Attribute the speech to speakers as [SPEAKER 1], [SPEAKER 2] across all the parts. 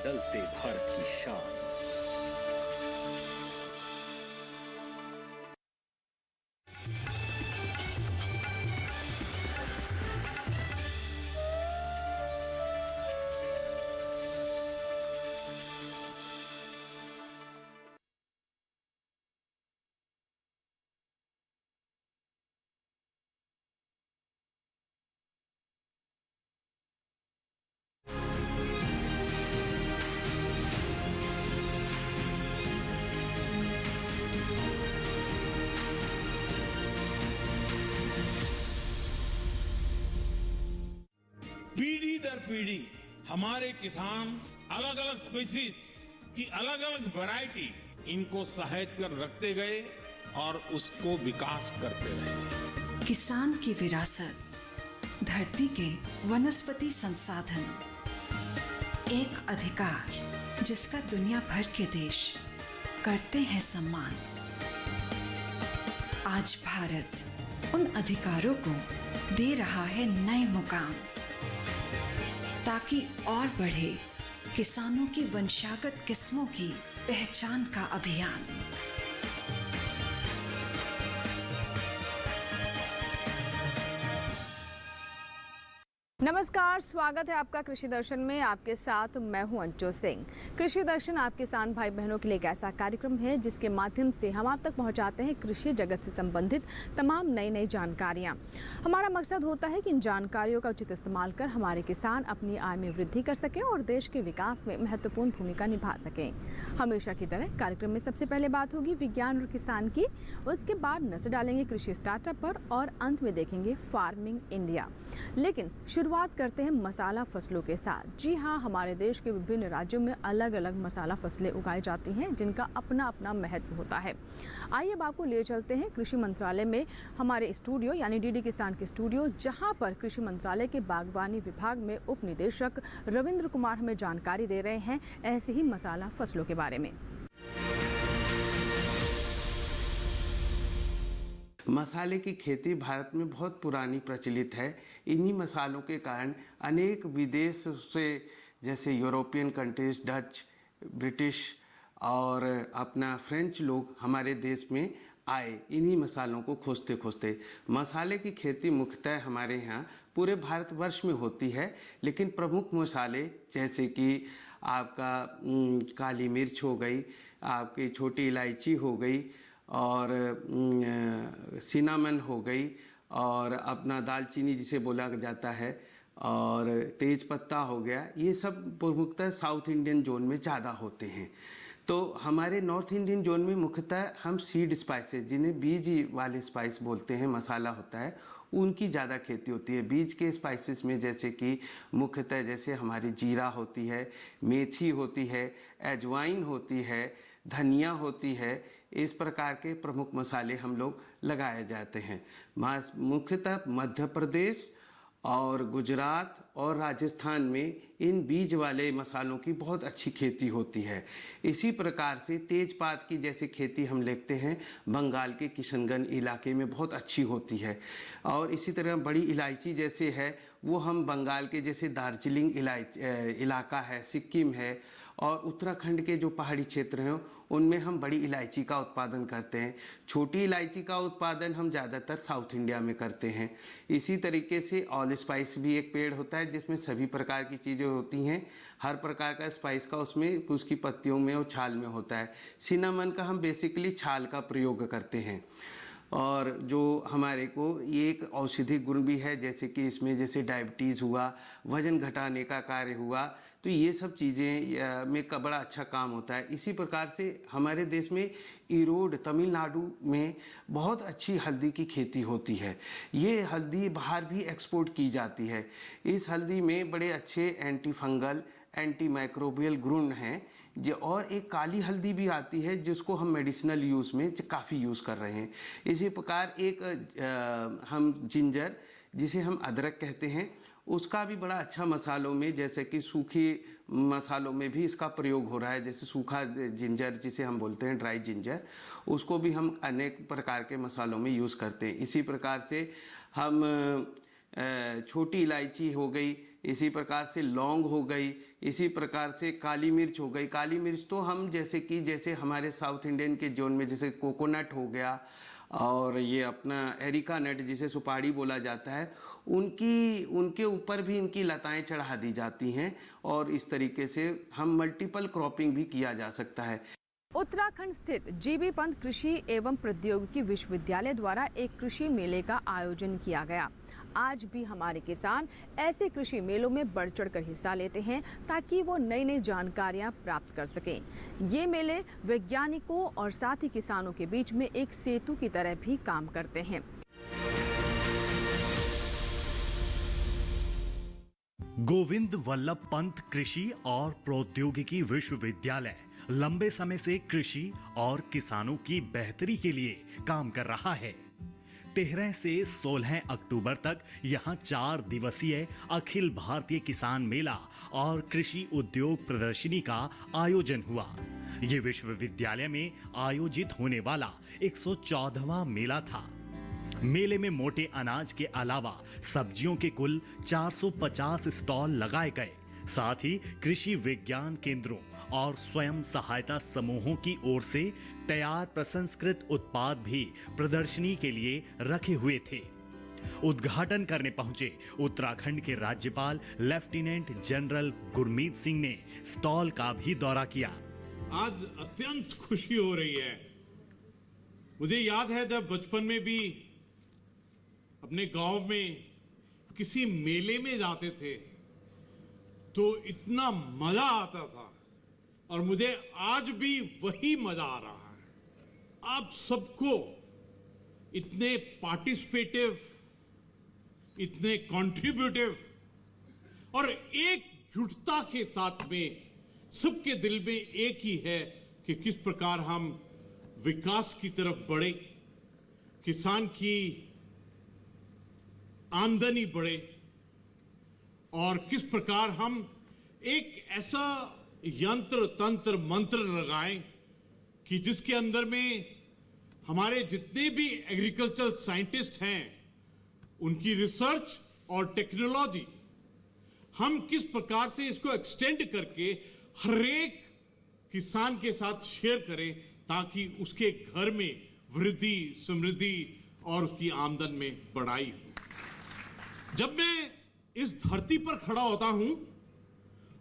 [SPEAKER 1] बदलते भारत की शान।
[SPEAKER 2] पीढ़ी दर पीढ़ी हमारे किसान अलग अलग स्पीसीज की अलग अलग वैरायटी इनको सहेज कर रखते गए और उसको विकास करते रहे।
[SPEAKER 3] किसान की विरासत, धरती के वनस्पति संसाधन, एक अधिकार जिसका दुनिया भर के देश करते हैं सम्मान। आज भारत उन अधिकारों को दे रहा है नए मुकाम, ताकि और बढ़े किसानों की वंशागत किस्मों की पहचान का अभियान।
[SPEAKER 4] नमस्कार, स्वागत है आपका कृषि दर्शन में। आपके साथ मैं हूं अंजू सिंह। कृषि दर्शन आप किसान भाई बहनों के लिए एक ऐसा कार्यक्रम है जिसके माध्यम से हम आप तक पहुंचाते हैं कृषि जगत से संबंधित तमाम नई जानकारियां। हमारा मकसद होता है कि इन जानकारियों का उचित इस्तेमाल कर हमारे किसान अपनी आय में वृद्धि कर सकें और देश के विकास में महत्वपूर्ण भूमिका निभा सकें। हमेशा की तरह कार्यक्रम में सबसे पहले बात होगी विज्ञान और किसान की, उसके बाद नजर डालेंगे कृषि स्टार्टअप पर और अंत में देखेंगे फार्मिंग इंडिया। लेकिन शुरुआत करते हैं मसाला फसलों के साथ। जी हाँ, हमारे देश के विभिन्न राज्यों में अलग अलग मसाला फसलें उगाई जाती हैं जिनका अपना अपना महत्व होता है। आइए अब आपको ले चलते हैं कृषि मंत्रालय में हमारे स्टूडियो यानी डीडी किसान के स्टूडियो, जहां पर कृषि मंत्रालय के बागवानी विभाग में उप निदेशक रविंद्र कुमार हमें जानकारी दे रहे हैं ऐसे ही मसाला फसलों के बारे में।
[SPEAKER 5] मसाले की खेती भारत में बहुत पुरानी प्रचलित है। इन्हीं मसालों के कारण अनेक विदेश से, जैसे यूरोपियन कंट्रीज, डच, ब्रिटिश और अपना फ्रेंच लोग हमारे देश में आए इन्हीं मसालों को खोजते खोजते। मसाले की खेती मुख्यतः हमारे यहाँ पूरे भारतवर्ष में होती है, लेकिन प्रमुख मसाले जैसे कि आपका काली मिर्च हो गई, आपकी छोटी इलायची हो गई और सिनामन हो गई और अपना दालचीनी जिसे बोला जाता है और तेज पत्ता हो गया, ये सब प्रमुखतः साउथ इंडियन जोन में ज़्यादा होते हैं। तो हमारे नॉर्थ इंडियन जोन में मुख्यतः हम सीड स्पाइसेस, जिन्हें बीज वाले स्पाइस बोलते हैं, मसाला होता है, उनकी ज़्यादा खेती होती है। बीज के स्पाइसेस में जैसे कि मुख्यतः जैसे हमारी जीरा होती है, मेथी होती है, अजवाइन होती है, धनिया होती है, इस प्रकार के प्रमुख मसाले हम लोग लगाए जाते हैं। मुख्यतः मध्य प्रदेश और गुजरात और राजस्थान में इन बीज वाले मसालों की बहुत अच्छी खेती होती है। इसी प्रकार से तेजपात की जैसे खेती हम देखते हैं बंगाल के किशनगंज इलाके में बहुत अच्छी होती है। और इसी तरह बड़ी इलायची जैसे है वो हम बंगाल के जैसे दार्जिलिंग इलाका है, सिक्किम है और उत्तराखंड के जो पहाड़ी क्षेत्र हैं उनमें हम बड़ी इलायची का उत्पादन करते हैं। छोटी इलायची का उत्पादन हम ज़्यादातर साउथ इंडिया में करते हैं। इसी तरीके से ऑल स्पाइस भी एक पेड़ होता है जिसमें सभी प्रकार की चीज़ें होती हैं। हर प्रकार का स्पाइस का उसमें उसकी पत्तियों में और छाल में होता है। सिनामन का हम बेसिकली छाल का प्रयोग करते हैं। और जो हमारे को ये एक औषधि गुण भी है, जैसे कि इसमें जैसे डायबिटीज़ हुआ, वजन घटाने का कार्य हुआ, तो ये सब चीज़ें में का बड़ा अच्छा काम होता है। इसी प्रकार से हमारे देश में ईरोड तमिलनाडु में बहुत अच्छी हल्दी की खेती होती है। ये हल्दी बाहर भी एक्सपोर्ट की जाती है। इस हल्दी में बड़े अच्छे एंटी फंगल, एंटी माइक्रोबियल गुण हैं जो, और एक काली हल्दी भी आती है जिसको हम मेडिसिनल यूज़ में काफ़ी यूज़ कर रहे हैं। इसी प्रकार एक हम जिंजर, जिसे हम अदरक कहते हैं, उसका भी बड़ा अच्छा मसालों में, जैसे कि सूखे मसालों में भी इसका प्रयोग हो रहा है। जैसे सूखा जिंजर जिसे हम बोलते हैं, ड्राई जिंजर, उसको भी हम अनेक प्रकार के मसालों में यूज़ करते हैं। इसी प्रकार से हम छोटी इलायची हो गई इसी प्रकार से लौंग हो गई, इसी प्रकार से काली मिर्च हो गई। काली मिर्च तो हम जैसे हमारे साउथ इंडियन के जोन में जैसे कोकोनट हो गया और ये अपना एरिका नट जिसे सुपारी बोला जाता है, उनके ऊपर भी इनकी लताएं चढ़ा दी जाती हैं और इस तरीके से हम मल्टीपल क्रॉपिंग भी किया जा सकता है।
[SPEAKER 4] उत्तराखंड स्थित जीबी पंत कृषि एवं प्रौद्योगिकी विश्वविद्यालय द्वारा एक कृषि मेले का आयोजन किया गया। आज भी हमारे किसान ऐसे कृषि मेलों में बढ़ चढ़कर हिस्सा लेते हैं ताकि वो नई नई जानकारियां प्राप्त कर सकें। ये मेले वैज्ञानिकों और साथ ही किसानों के बीच में एक सेतु की तरह भी काम करते हैं।
[SPEAKER 6] गोविंद वल्लभ पंत कृषि और प्रौद्योगिकी विश्वविद्यालय लंबे समय से कृषि और किसानों की बेहतरी के लिए काम कर रहा है। 13 से 16 अक्टूबर तक यहाँ 4 दिवसीय अखिल भारतीय किसान मेला और कृषि उद्योग प्रदर्शनी का आयोजन हुआ। ये विश्वविद्यालय में आयोजित होने वाला 114वां मेला था। मेले में मोटे अनाज के अलावा सब्जियों के कुल 450 स्टॉल लगाए गए। साथ ही कृषि विज्ञान केंद्रों और स्वयं सहायता समूहों की ओर से तैयार प्रसंस्कृत उत्पाद भी प्रदर्शनी के लिए रखे हुए थे। उद्घाटन करने पहुंचे उत्तराखंड के राज्यपाल लेफ्टिनेंट जनरल गुरमीत सिंह ने स्टॉल का भी दौरा किया।
[SPEAKER 7] आज अत्यंत खुशी हो रही है। मुझे याद है जब बचपन में भी अपने गांव में किसी मेले में जाते थे तो इतना मजा आता था और मुझे आज भी वही मजा आ रहा है। आप सबको इतने पार्टिसिपेटिव, इतने कंट्रीब्यूटिव और एकजुटता के साथ में सबके दिल में एक ही है कि किस प्रकार हम विकास की तरफ बढ़े, किसान की आमदनी बढ़े और किस प्रकार हम एक ऐसा यंत्र तंत्र मंत्र लगाएं कि जिसके अंदर में हमारे जितने भी एग्रीकल्चर साइंटिस्ट हैं उनकी रिसर्च और टेक्नोलॉजी हम किस प्रकार से इसको एक्सटेंड करके हर एक किसान के साथ शेयर करें ताकि उसके घर में वृद्धि, समृद्धि और उसकी आमदन में बढ़ाई हो। जब मैं इस धरती पर खड़ा होता हूं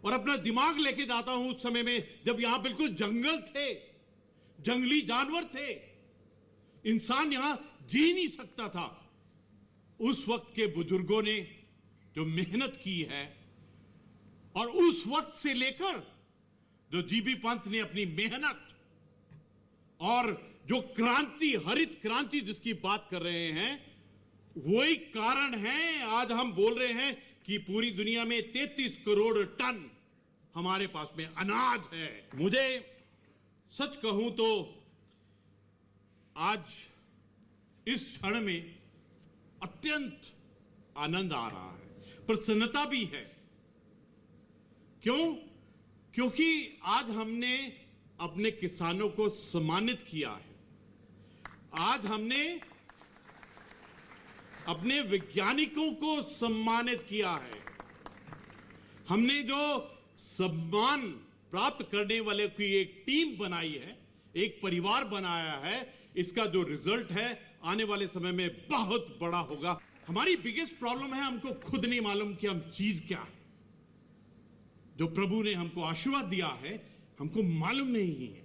[SPEAKER 7] और अपना दिमाग लेके जाता हूं उस समय में जब यहां बिल्कुल जंगल थे, जंगली जानवर थे, इंसान यहां जी नहीं सकता था। उस वक्त के बुजुर्गों ने जो मेहनत की है और उस वक्त से लेकर जो जीबी पंत ने अपनी मेहनत और जो क्रांति, हरित क्रांति जिसकी बात कर रहे हैं, वही कारण है आज हम बोल रहे हैं कि पूरी दुनिया में 33 करोड़ टन हमारे पास में अनाज है। मुझे सच कहूं तो आज इस क्षण में अत्यंत आनंद आ रहा है, प्रसन्नता भी है। क्यों? क्योंकि आज हमने अपने किसानों को सम्मानित किया है। आज हमने अपने वैज्ञानिकों को सम्मानित किया है। हमने जो सम्मान प्राप्त करने वाले की एक टीम बनाई है, एक परिवार बनाया है, इसका जो रिजल्ट है आने वाले समय में बहुत बड़ा होगा। हमारी बिगेस्ट प्रॉब्लम है हमको खुद नहीं मालूम कि हम चीज क्या है। जो प्रभु ने हमको आशीर्वाद दिया है हमको मालूम नहीं है।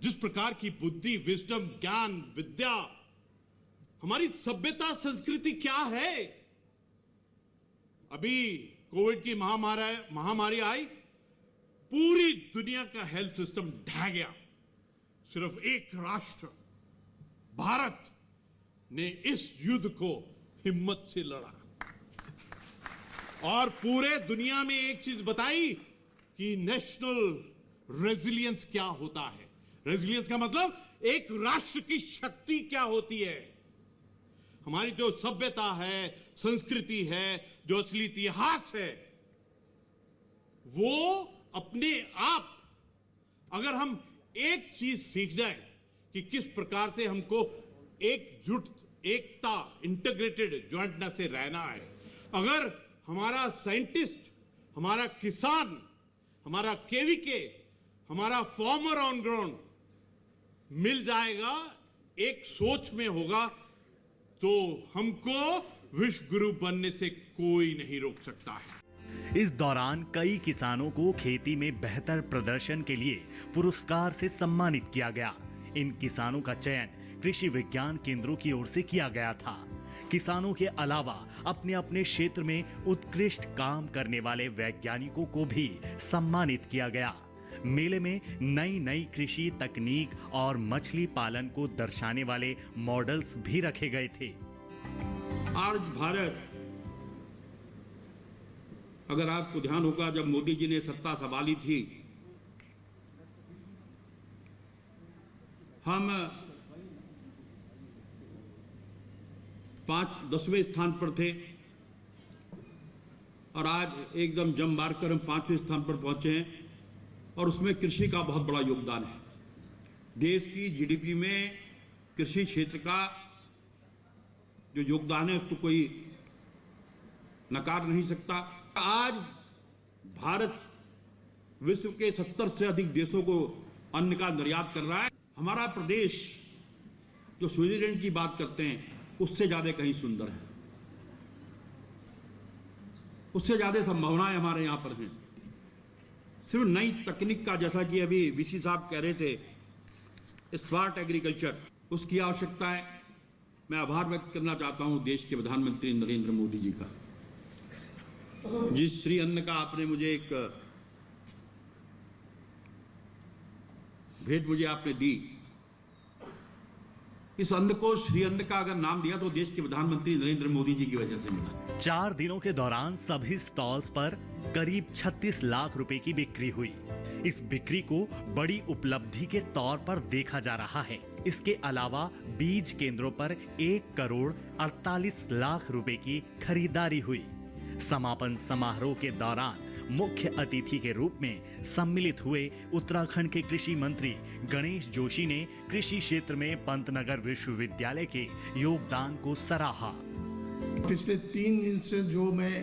[SPEAKER 7] जिस प्रकार की बुद्धि, विजडम, ज्ञान, विद्या, हमारी सभ्यता, संस्कृति क्या है। अभी कोविड की महामारी आई, पूरी दुनिया का हेल्थ सिस्टम ढह गया। सिर्फ एक राष्ट्र भारत ने इस युद्ध को हिम्मत से लड़ा और पूरे दुनिया में एक चीज बताई कि नेशनल रेजिलियंस क्या होता है। रेजिलियंस का मतलब एक राष्ट्र की शक्ति क्या होती है। हमारी जो सभ्यता है, संस्कृति है, जो असली इतिहास है, वो अपने आप अगर हम एक चीज सीख जाए कि किस प्रकार से हमको एकजुट, एकता, इंटीग्रेटेड, ज्वाइंटनेस से रहना है, अगर हमारा साइंटिस्ट, हमारा किसान, हमारा केवीके, हमारा फार्मर ऑन ग्राउंड मिल जाएगा, एक सोच में होगा, तो हमको विश्व गुरु बनने से कोई नहीं रोक सकता है।
[SPEAKER 6] इस दौरान कई किसानों को खेती में बेहतर प्रदर्शन के लिए पुरस्कार से सम्मानित किया गया। इन किसानों का चयन कृषि विज्ञान केंद्रों की ओर से किया गया था। किसानों के अलावा अपने अपने क्षेत्र में उत्कृष्ट काम करने वाले वैज्ञानिकों को भी सम्मानित किया गया। मेले में नई नई कृषि तकनीक और मछली पालन को दर्शाने वाले मॉडल्स भी रखे गए थे।
[SPEAKER 8] आज भारत, अगर आपको ध्यान होगा, जब मोदी जी ने सत्ता संभाली थी, हम 10वें स्थान पर थे और आज एकदम जम मारकर हम 5वें स्थान पर पहुंचे हैं। और उसमें कृषि का बहुत बड़ा योगदान है। देश की जीडीपी में कृषि क्षेत्र का जो योगदान है उसको कोई नकार नहीं सकता। आज भारत विश्व के 70 से अधिक देशों को अन्न का निर्यात कर रहा है। हमारा प्रदेश जो स्विट्जरलैंड की बात करते हैं उससे ज्यादा कहीं सुंदर है, उससे ज्यादा संभावनाएं हमारे यहां पर हैं। सिर्फ नई तकनीक का, जैसा कि अभी वीसी साहब कह रहे थे, स्मार्ट एग्रीकल्चर, उसकी आवश्यकता है। मैं आभार व्यक्त करना चाहता हूं देश के प्रधानमंत्री नरेंद्र मोदी जी का, जिस श्री अन्न का आपने मुझे एक भेंट मुझे आपने दी। इस अन्न को श्री अन्न का अगर नाम दिया तो देश के प्रधानमंत्री नरेंद्र मोदी जी की वजह से मिला।
[SPEAKER 6] 4 दिनों के दौरान सभी स्टॉल्स पर करीब 36 लाख रुपए की बिक्री हुई। इस बिक्री को बड़ी उपलब्धि के तौर पर देखा जा रहा है। इसके अलावा बीज केंद्रों पर 1 करोड़ 48 लाख रुपए की खरीदारी हुई। समापन समारोह के दौरान मुख्य अतिथि के रूप में सम्मिलित हुए उत्तराखंड के कृषि मंत्री गणेश जोशी ने कृषि क्षेत्र में पंतनगर विश्वविद्यालय के योगदान को सराहा।
[SPEAKER 9] पिछले 3 दिन से जो मैं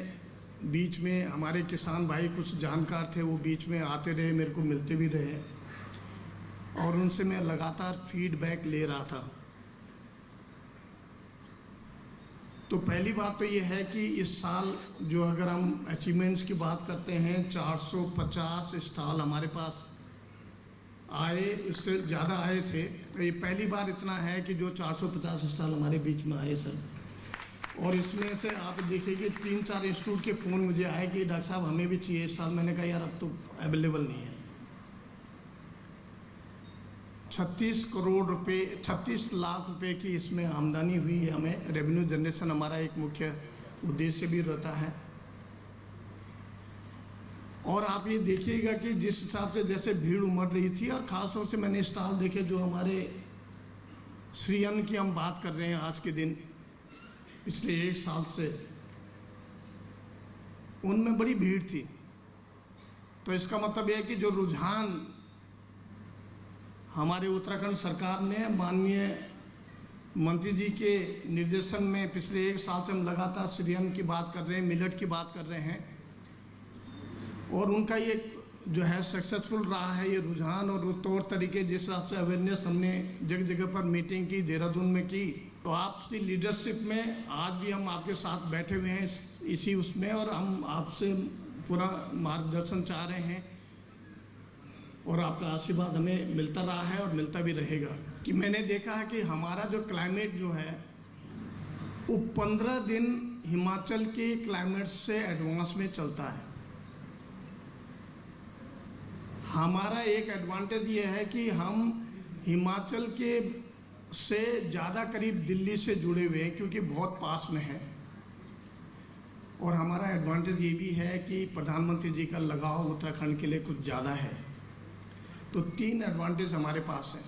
[SPEAKER 9] बीच में, हमारे किसान भाई कुछ जानकार थे, वो बीच में आते रहे, मेरे को मिलते भी रहे और उनसे मैं लगातार फीडबैक ले रहा था। तो पहली बात तो ये है कि इस साल जो, अगर हम अचीवमेंट्स की बात करते हैं, 450 स्टॉल हमारे पास आए, इससे ज़्यादा आए थे। तो ये पहली बार इतना है कि जो 450 स्टॉल हमारे बीच में आए सर। और इसमें से आप देखिए कि 3-4 इंस्टीट्यूट के फ़ोन मुझे आए कि डॉक्टर साहब हमें भी चाहिए स्टॉल। मैंने कहा यार अब तो अवेलेबल नहीं है। 36 लाख रुपए की इसमें आमदनी हुई है। हमें रेवेन्यू जनरेशन हमारा एक मुख्य उद्देश्य भी रहता है। और आप ये देखिएगा कि जिस हिसाब से जैसे भीड़ उमड़ रही थी, और ख़ास तौर से मैंने स्टॉल देखे जो हमारे श्री अन्न की हम बात कर रहे हैं आज के दिन, पिछले 1 साल से उनमें बड़ी भीड़ थी। तो इसका मतलब यह है कि जो रुझान हमारे उत्तराखंड सरकार ने माननीय मंत्री जी के निर्देशन में पिछले 1 साल से हम लगातार श्री अन्न की बात कर रहे हैं, मिलेट की बात कर रहे हैं, और उनका ये जो है सक्सेसफुल रहा है ये रुझान और तौर तरीके। जिस हिसाब से अवेयरनेस हमने जगह जगह पर मीटिंग की, देहरादून में की, तो आपकी लीडरशिप में आज भी हम आपके साथ बैठे हुए हैं इसी उसमें, और हम आपसे पूरा मार्गदर्शन चाह रहे हैं और आपका आशीर्वाद हमें मिलता रहा है और मिलता भी रहेगा। कि मैंने देखा है कि हमारा जो क्लाइमेट जो है वो 15 दिन हिमाचल के क्लाइमेट से एडवांस में चलता है। हमारा एक एडवांटेज ये है कि हम हिमाचल के से ज़्यादा करीब दिल्ली से जुड़े हुए हैं क्योंकि बहुत पास में है, और हमारा एडवांटेज ये भी है कि प्रधानमंत्री जी का लगाव उत्तराखंड के लिए कुछ ज़्यादा है। तो 3 एडवांटेज हमारे पास हैं।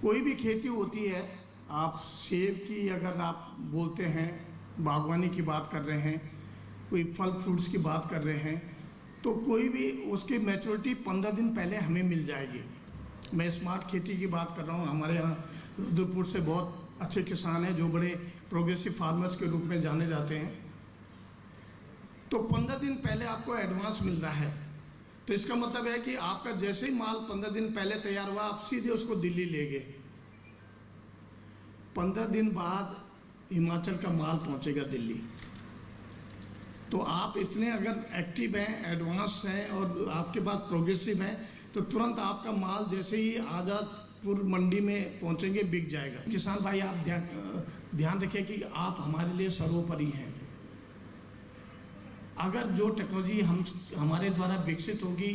[SPEAKER 9] कोई भी खेती होती है, आप सेब की अगर आप बोलते हैं, बागवानी की बात कर रहे हैं, कोई फल फ्रूट्स की बात कर रहे हैं, तो कोई भी उसकी मैच्योरिटी 15 दिन पहले हमें मिल जाएगी। मैं स्मार्ट खेती की बात कर रहा हूँ। हमारे यहाँ रुद्रपुर से बहुत अच्छे किसान हैं जो बड़े प्रोग्रेसिव फार्मर्स के रूप में जाने जाते हैं, तो 15 दिन पहले आपको एडवांस मिल रहा है। तो इसका मतलब है कि आपका जैसे ही माल 15 दिन पहले तैयार हुआ, आप सीधे उसको दिल्ली ले गए। 15 दिन बाद हिमाचल का माल पहुंचेगा दिल्ली। तो आप इतने अगर एक्टिव हैं, एडवांस हैं और आपके पास प्रोग्रेसिव हैं, तो तुरंत आपका माल जैसे ही आज़ादपुर मंडी में पहुंचेंगे बिक जाएगा। किसान भाई, आप ध्यान रखिए कि आप हमारे लिए सर्वोपरि हैं। अगर जो टेक्नोलॉजी हमारे द्वारा विकसित होगी,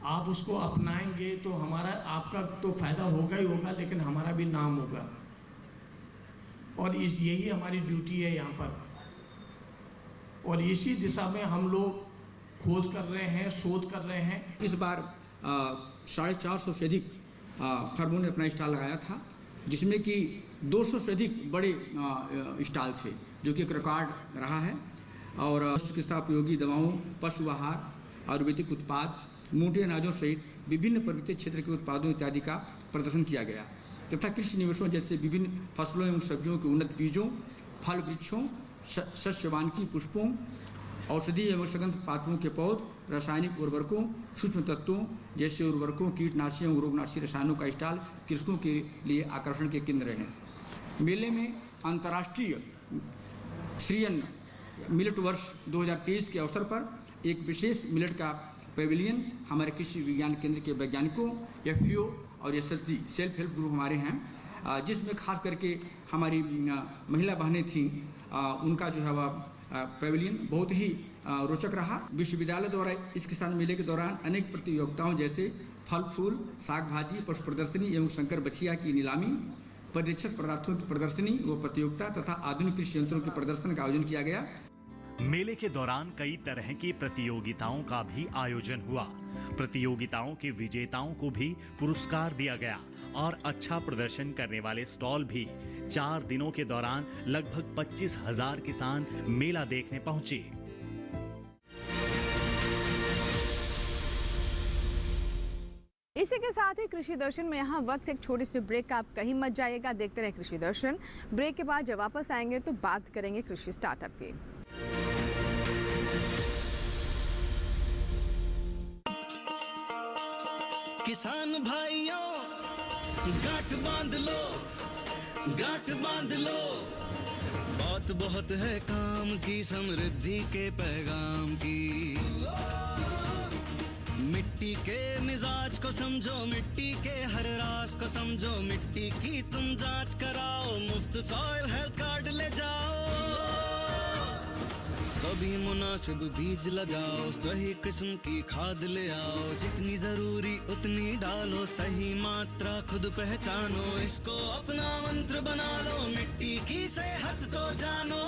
[SPEAKER 9] आप उसको अपनाएंगे, तो आपका तो फायदा होगा ही होगा, लेकिन हमारा भी नाम होगा। और यही हमारी ड्यूटी है यहाँ पर, और इसी दिशा में हम लोग खोज कर रहे हैं, शोध कर रहे हैं।
[SPEAKER 10] इस बार 450 से अधिक फर्मों ने अपना स्टॉल लगाया था, जिसमें कि 200 से अधिक बड़े स्टॉल थे, जो कि एक रिकॉर्ड रहा है। और चिकित्सा उपयोगी दवाओं, पशु आहार, आयुर्वेदिक उत्पाद, मोटे अनाजों सहित विभिन्न पर्वतीय क्षेत्र के उत्पादों इत्यादि का प्रदर्शन किया गया तथा कृषि निवेशों जैसे विभिन्न फसलों एवं सब्जियों के उन्नत बीजों, फल वृक्षों, शस्य वानिकी पुष्पों, औषधि एवं सुगंध पात्रों के पौध, रासायनिक उर्वरकों, सूक्ष्म तत्वों जैसे उर्वरकों, कीटनाशी एवं रोगनाशी रसायनों का स्टॉल कृषकों के लिए आकर्षण के केंद्र हैं। मेले में अंतर्राष्ट्रीय श्रीयन मिलेट वर्ष 2023 के अवसर पर एक विशेष मिलेट का पेविलियन हमारे कृषि विज्ञान केंद्र के वैज्ञानिकों, FPO और SHG सेल्फ हेल्प ग्रुप हमारे हैं, जिसमें खास करके हमारी महिला बहनें थीं। उनका जो है वह पेविलियन बहुत ही रोचक रहा। विश्वविद्यालय द्वारा इस किसान मेले के दौरान अनेक प्रतियोगिताओं जैसे फल फूल, साग भाजी, पशु प्रदर्शनी एवं शंकर बछिया की नीलामी, परिरक्षित पदार्थों की प्रदर्शनी व प्रतियोगिता तथा आधुनिक कृषि यंत्रों के प्रदर्शन का आयोजन किया गया।
[SPEAKER 6] मेले के दौरान कई तरह की प्रतियोगिताओं का भी आयोजन हुआ। प्रतियोगिताओं के विजेताओं को भी पुरस्कार दिया गया और अच्छा प्रदर्शन करने वाले स्टॉल भी। 4 दिनों के दौरान लगभग 25,000 किसान मेला देखने पहुंचे।
[SPEAKER 4] इसी के साथ ही कृषि दर्शन में यहाँ वक्त एक छोटी सी ब्रेक का, आप कहीं मत जाइएगा, देखते रहे कृषि दर्शन। ब्रेक के बाद जब वापस आएंगे तो बात करेंगे कृषि स्टार्टअप की।
[SPEAKER 1] किसान भाइयों गांठ बांध लो, गांठ बांध लो, बात बहुत है काम की, समृद्धि के पैगाम की। मिट्टी के मिजाज को समझो, मिट्टी के हर राज को समझो, मिट्टी की तुम जांच कराओ, मुफ्त सॉइल हेल्थ कार्ड ले जाओ। कभी मुनासिब बीज लगाओ, सही किस्म की खाद ले आओ, जितनी जरूरी उतनी डालो, सही मात्रा खुद पहचानो, इसको अपना मंत्र बना लो, मिट्टी की सेहत को जानो।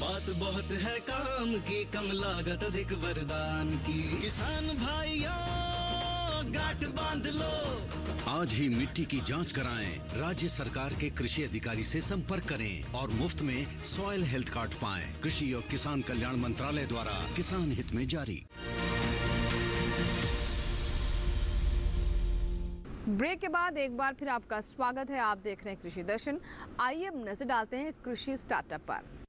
[SPEAKER 1] बात बहुत है काम की, कम लागत अधिक वरदान की। किसान भाइयों गांठ बांध लो,
[SPEAKER 11] आज ही मिट्टी की जांच कराएं, राज्य सरकार के कृषि अधिकारी से संपर्क करें और मुफ्त में सॉइल हेल्थ कार्ड पाएं। कृषि और किसान कल्याण मंत्रालय द्वारा किसान हित में जारी।
[SPEAKER 4] ब्रेक के बाद एक बार फिर आपका स्वागत है। आप देख रहे हैं कृषि दर्शन। आइए अब नजर डालते हैं कृषि स्टार्टअप पर।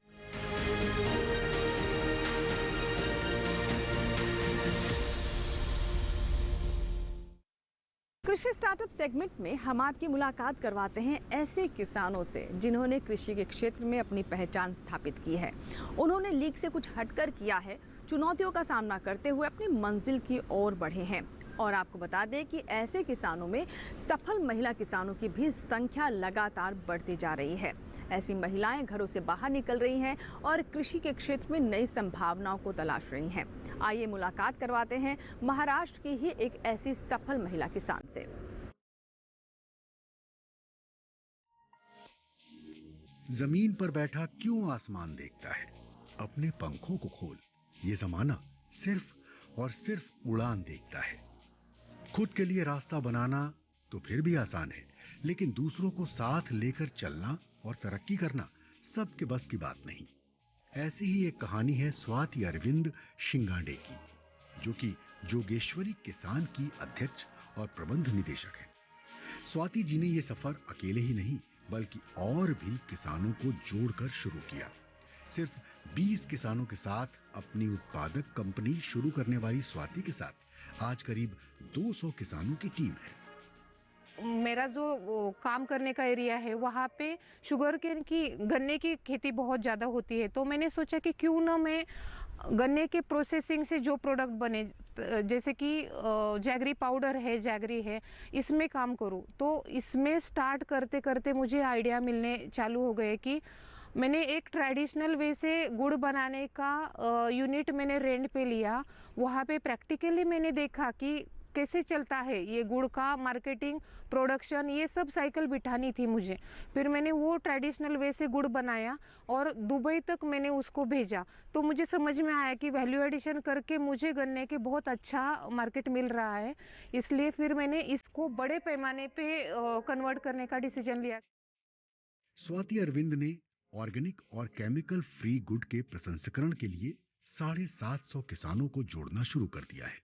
[SPEAKER 4] कृषि स्टार्टअप सेगमेंट में हम आपकी मुलाकात करवाते हैं ऐसे किसानों से जिन्होंने कृषि के क्षेत्र में अपनी पहचान स्थापित की है। उन्होंने लीक से कुछ हटकर किया है, चुनौतियों का सामना करते हुए अपनी मंजिल की ओर बढ़े हैं। और आपको बता दें कि ऐसे किसानों में सफल महिला किसानों की भी संख्या लगातार बढ़ती जा रही है। ऐसी महिलाएं घरों से बाहर निकल रही हैं और कृषि के क्षेत्र में नई संभावनाओं को तलाश रही हैं। आइए मुलाकात करवाते हैं महाराष्ट्र की ही एक ऐसी सफल महिला किसान से।
[SPEAKER 12] जमीन पर बैठा क्यों आसमान देखता है? अपने पंखों को खोल, ये जमाना सिर्फ और सिर्फ उड़ान देखता है। खुद के लिए रास्ता बनाना तो फिर भी आसान है, लेकिन दूसरों को साथ लेकर चलना और तरक्की करना सबके बस की बात नहीं। ऐसी ही एक कहानी है स्वाति अरविंद शिंगांडे की, जो कि जोगेश्वरी किसान की अध्यक्ष और प्रबंध निदेशक है। स्वाति जी ने यह सफर अकेले ही नहीं बल्कि और भी किसानों को जोड़कर शुरू किया। सिर्फ 20 किसानों के साथ अपनी उत्पादक कंपनी शुरू करने वाली स्वाति के साथ आज करीब 200 किसानों की टीम है।
[SPEAKER 13] मेरा जो काम करने का एरिया है वहाँ पे शुगर केन की गन्ने की खेती बहुत ज़्यादा होती है, तो मैंने सोचा कि क्यों ना मैं गन्ने के प्रोसेसिंग से जो प्रोडक्ट बने, जैसे कि जैगरी पाउडर है, जैगरी है, इसमें काम करूँ। तो इसमें स्टार्ट करते करते मुझे आइडिया मिलने चालू हो गए कि मैंने एक ट्रेडिशनल वे से गुड़ बनाने का यूनिट मैंने रेंट पे लिया। वहाँ पे प्रैक्टिकली मैंने देखा कि कैसे चलता है ये गुड़ का मार्केटिंग, प्रोडक्शन, ये सब साइकिल बिठानी थी मुझे। फिर मैंने वो ट्रेडिशनल वे से गुड़ बनाया और दुबई तक मैंने उसको भेजा। तो मुझे समझ में आया कि वैल्यू एडिशन करके मुझे गन्ने के बहुत अच्छा मार्केट मिल रहा है, इसलिए फिर मैंने इसको बड़े पैमाने पे कन्वर्ट करने का डिसीजन लिया।
[SPEAKER 12] स्वाति अरविंद ने ऑर्गेनिक और केमिकल फ्री गुड़ के प्रसंस्करण के लिए 750 किसानों को जोड़ना शुरू कर दिया है।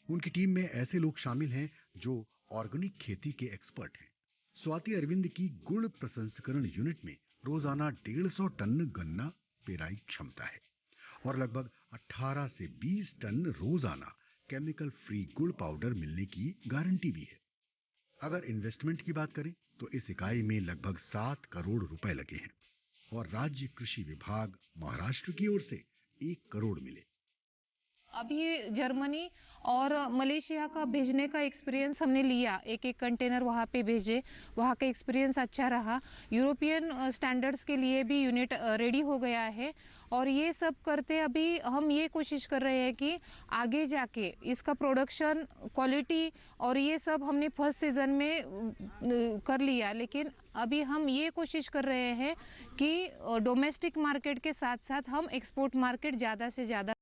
[SPEAKER 12] उनकी टीम में ऐसे लोग शामिल हैं जो ऑर्गेनिक खेती के एक्सपर्ट हैं। स्वाति अरविंद की गुड़ प्रसंस्करण यूनिट में रोजाना 150 टन गन्ना पेराई क्षमता है और लगभग 18 से 20 टन रोजाना केमिकल फ्री गुड़ पाउडर मिलने की गारंटी भी है। अगर इन्वेस्टमेंट की बात करें तो इस इकाई में लगभग 7 करोड़ रुपए लगे हैं और राज्य कृषि विभाग महाराष्ट्र की ओर से 1 करोड़ मिले।
[SPEAKER 13] अभी जर्मनी और मलेशिया का भेजने का एक्सपीरियंस हमने लिया, एक एक कंटेनर वहाँ पे भेजे, वहाँ का एक्सपीरियंस अच्छा रहा। यूरोपियन स्टैंडर्ड्स के लिए भी यूनिट रेडी हो गया है और ये सब करते अभी हम ये कोशिश कर रहे हैं कि आगे जाके इसका प्रोडक्शन, क्वालिटी और ये सब हमने फर्स्ट सीजन में कर लिया, लेकिन अभी हम ये कोशिश कर रहे हैं कि डोमेस्टिक मार्केट के साथ साथ हम एक्सपोर्ट मार्केट ज़्यादा से ज़्यादा।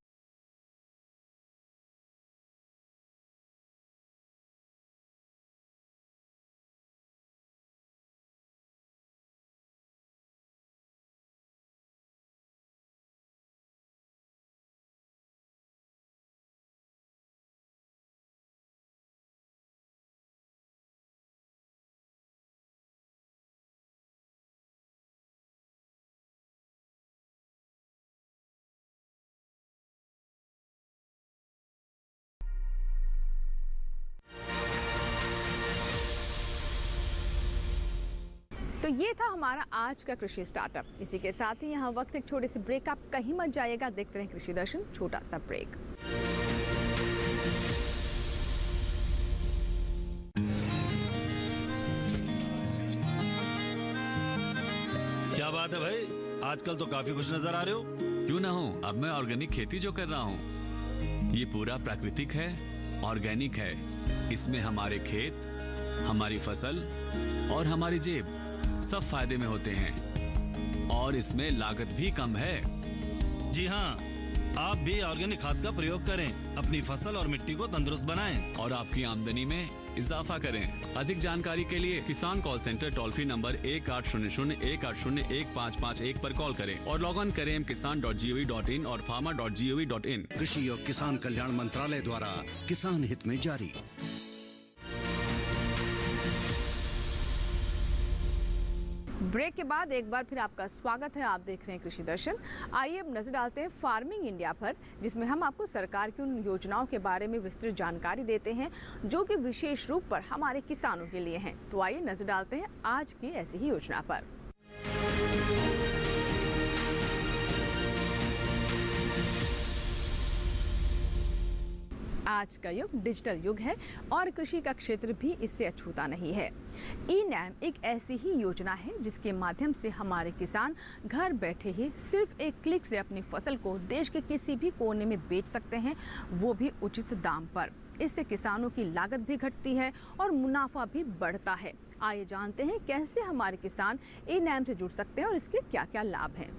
[SPEAKER 4] तो ये था हमारा आज का कृषि स्टार्टअप। इसी के साथ ही यहाँ वक्त एक छोटे से ब्रेक, आप कहीं मत जाइएगा, देखते रहें कृषि दर्शन, छोटा सा ब्रेक।
[SPEAKER 14] क्या बात है भाई, आजकल तो काफी खुश नजर आ रहे हो।
[SPEAKER 15] क्यों ना हो, अब मैं ऑर्गेनिक खेती जो कर रहा हूँ ये पूरा प्राकृतिक है, ऑर्गेनिक है। इसमें हमारे खेत, हमारी फसल और हमारी जेब सब फायदे में होते हैं और इसमें लागत भी कम है।
[SPEAKER 14] जी हाँ, आप भी ऑर्गेनिक खाद का प्रयोग करें, अपनी फसल और मिट्टी को तंदुरुस्त बनाएं
[SPEAKER 15] और आपकी आमदनी में इजाफा करें। अधिक जानकारी के लिए किसान call centre toll free number 1800-180-1551 पर कॉल करें और लॉग ऑन करें kisan.gov.in और farmer.gov.in।
[SPEAKER 11] कृषि और किसान कल्याण मंत्रालय द्वारा किसान हित में जारी।
[SPEAKER 4] ब्रेक के बाद एक बार फिर आपका स्वागत है। आप देख रहे हैं कृषि दर्शन। आइए अब नजर डालते हैं फार्मिंग इंडिया पर, जिसमें हम आपको सरकार की उन योजनाओं के बारे में विस्तृत जानकारी देते हैं जो कि विशेष रूप पर हमारे किसानों के लिए हैं। तो आइए नजर डालते हैं आज की ऐसी ही योजना पर। आज का युग डिजिटल युग है और कृषि का क्षेत्र भी इससे अछूता नहीं है। ई-नैम एक ऐसी ही योजना है जिसके माध्यम से हमारे किसान घर बैठे ही सिर्फ एक क्लिक से अपनी फसल को देश के किसी भी कोने में बेच सकते हैं, वो भी उचित दाम पर। इससे किसानों की लागत भी घटती है और मुनाफा भी बढ़ता है। आइए जानते हैं कैसे हमारे किसान ई-नैम से जुड़ सकते हैं और इसके क्या क्या लाभ हैं।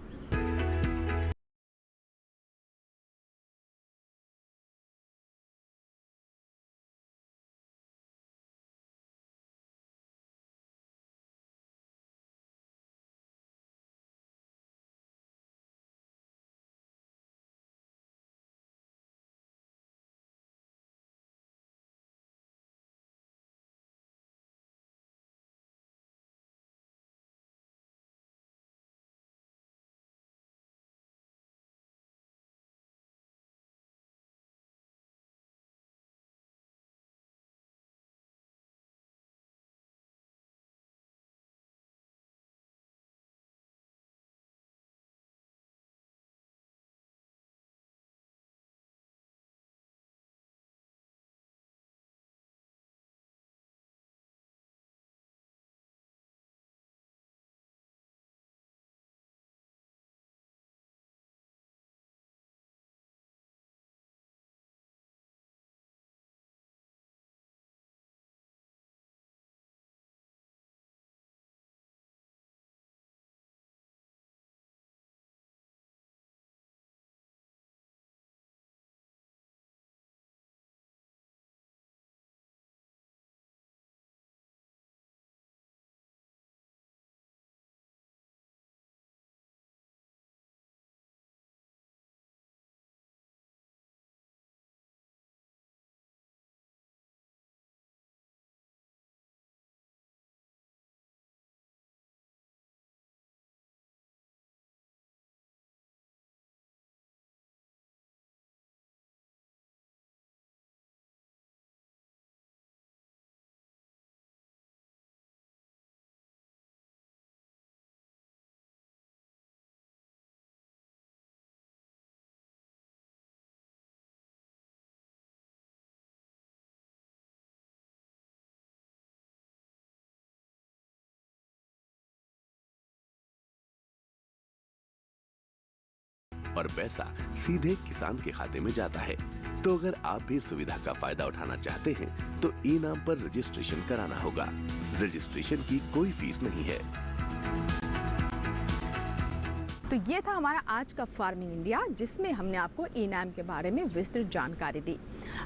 [SPEAKER 16] और पैसा सीधे किसान के खाते में जाता है। तो अगर आप भी इस सुविधा का फायदा उठाना चाहते हैं तो ई-नाम पर रजिस्ट्रेशन कराना होगा। रजिस्ट्रेशन की कोई फीस नहीं है।
[SPEAKER 4] तो ये था हमारा आज का फार्मिंग इंडिया, जिसमें हमने आपको ई-नाम के बारे में विस्तृत जानकारी दी।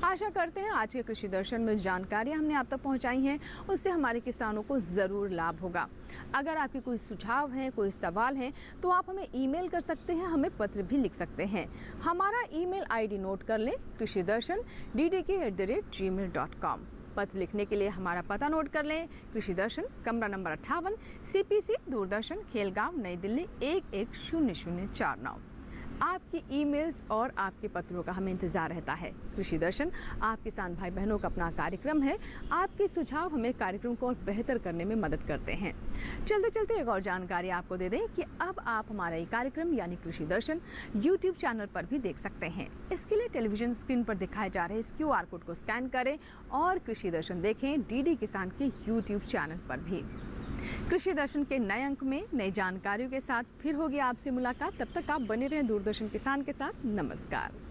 [SPEAKER 4] आशा करते हैं आज के कृषि दर्शन में जानकारियां हमने आप तक पहुंचाई हैं, उससे हमारे किसानों को ज़रूर लाभ होगा। अगर आपके कोई सुझाव हैं, कोई सवाल हैं, तो आप हमें ईमेल कर सकते हैं, हमें पत्र भी लिख सकते हैं। हमारा ईमेल आईडी नोट कर लें, krishidarshan@gmail.com। पत्र लिखने के लिए हमारा पता नोट कर लें, कृषि दर्शन, कमरा नंबर 58, CPC, दूरदर्शन, खेलगांव, नई दिल्ली 110049। आपकी ईमेल्स और आपके पत्रों का हमें इंतजार रहता है। कृषि दर्शन आप किसान भाई बहनों का अपना कार्यक्रम है। आपके सुझाव हमें कार्यक्रम को और बेहतर करने में मदद करते हैं। चलते चलते एक और जानकारी आपको दे दें कि अब आप हमारा ये कार्यक्रम यानी कृषि दर्शन YouTube चैनल पर भी देख सकते हैं। इसके लिए टेलीविजन स्क्रीन पर दिखाए जा रहे इस QR कोड को स्कैन करें और कृषि दर्शन देखें DD किसान के YouTube चैनल पर भी। कृषि दर्शन के नए अंक में नई जानकारियों के साथ फिर होगी आपसे मुलाकात। तब तक आप बने रहें दूरदर्शन किसान के साथ। नमस्कार।